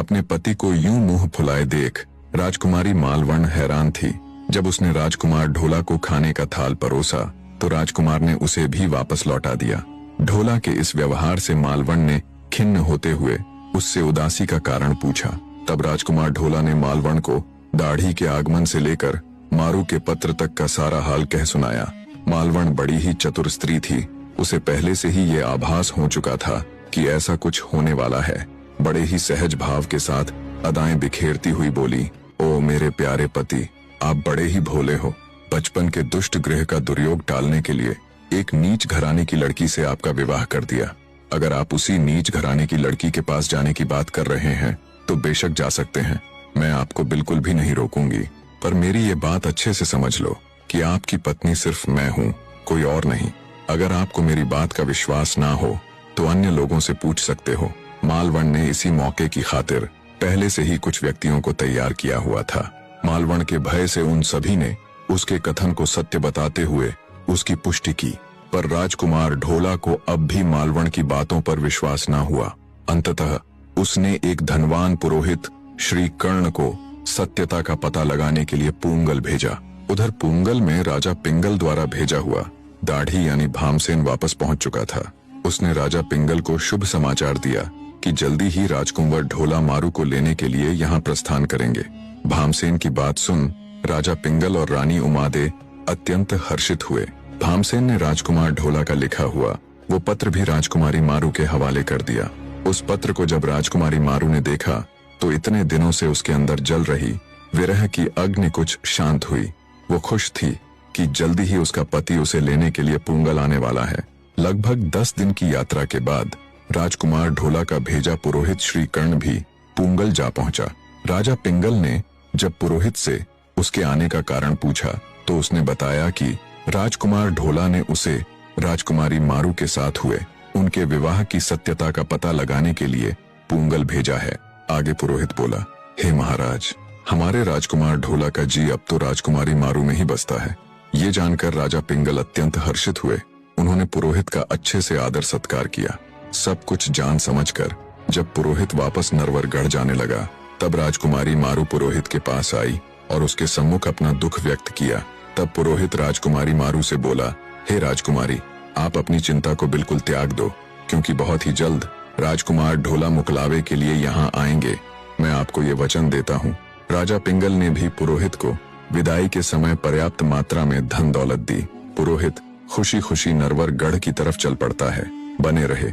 अपने पति को यूं मुंह फुलाए देख राजकुमारी मालवण हैरान थी। जब उसने राजकुमार ढोला को खाने का थाल परोसा तो राजकुमार ने उसे भी वापस लौटा दिया। ढोला के इस व्यवहार से मालवण ने खिन्न होते हुए उससे उदासी का कारण पूछा। तब राजकुमार ढोला ने मालवण को दाढ़ी के आगमन से लेकर मारू के पत्र तक का सारा हाल कह सुनाया। मालवण बड़ी ही चतुर स्त्री थी, उसे पहले से ही ये आभास हो चुका था कि ऐसा कुछ होने वाला है। बड़े ही सहज भाव के साथ अदाएं बिखेरती हुई बोली, ओ मेरे प्यारे पति, आप बड़े ही भोले हो। बचपन के दुष्ट गृह का दुर्योग टालने के लिए एक नीच घराने की लड़की से आपका विवाह कर दिया। अगर आप उसी नीच घराने की लड़की के पास जाने की बात कर रहे हैं तो बेशक जा सकते हैं, मैं आपको बिल्कुल भी नहीं रोकूंगी। पर मेरी ये बात अच्छे से समझ लो कि आपकी पत्नी सिर्फ मैं हूँ, कोई और नहीं। अगर आपको मेरी बात का विश्वास ना हो तो अन्य लोगों से पूछ सकते हो। मालवण ने इसी मौके की खातिर पहले से ही कुछ व्यक्तियों को तैयार किया हुआ था। मालवण के भय से उन सभी ने उसके कथन को सत्य बताते हुए उसकी पुष्टि की, पर राजकुमार ढोला को अब भी मालवण की बातों पर विश्वास ना हुआ। अंततः उसने एक धनवान पुरोहित श्री कर्ण को सत्यता का पता लगाने के लिए पूंगल भेजा। उधर पूंगल में राजा पिंगल द्वारा भेजा हुआ दाढ़ी यानी भामसेन वापस पहुंच चुका था। उसने राजा पिंगल को शुभ समाचार दिया कि जल्दी ही राजकुंवर ढोला मारू को लेने के लिए यहाँ प्रस्थान करेंगे। भामसेन की बात सुन राजा पिंगल और रानी उमादे अत्यंत हर्षित हुए। भामसेन ने राजकुमार ढोला का लिखा हुआ वो पत्र भी राजकुमारी मारू के हवाले कर दिया। उस पत्र को जब राजकुमारी मारू ने देखा तो इतने दिनों से उसके अंदर जल रही विरह की अग्नि कुछ शांत हुई। वो खुश थी कि जल्दी ही उसका पति उसे लेने के लिए पूंगल आने वाला है। लगभग 10 दिन की यात्रा के बाद राजकुमार ढोला का भेजा पुरोहित श्री कर्ण भी पूंगल जा पहुंचा। राजा पिंगल ने जब पुरोहित से उसके आने का कारण पूछा तो उसने बताया कि राजकुमार ढोला ने उसे राजकुमारी मारू के साथ हुए उनके विवाह की सत्यता का पता लगाने के लिए पूंगल भेजा है। आगे पुरोहित बोला, हे महाराज, हमारे राजकुमार ढोला का जी अब तो राजकुमारी मारू में ही बसता है। ये जानकर राजा पिंगल अत्यंत हर्षित हुए। उन्होंने पुरोहित का अच्छे से आदर सत्कार किया। सब कुछ जान समझकर जब पुरोहित वापस नरवरगढ़ जाने लगा तब राजकुमारी मारू पुरोहित के पास आई और उसके सम्मुख अपना दुख व्यक्त किया। तब पुरोहित राजकुमारी मारू से बोला, हे राजकुमारी, आप अपनी चिंता को बिल्कुल त्याग दो, क्योंकि बहुत ही जल्द राजकुमार ढोला मुकलावे के लिए यहाँ आएंगे। मैं आपको ये वचन देता हूँ। राजा पिंगल ने भी पुरोहित को विदाई के समय पर्याप्त मात्रा में धन दौलत दी। पुरोहित खुशी खुशी नरवरगढ़ की तरफ चल पड़ता है। बने रहे।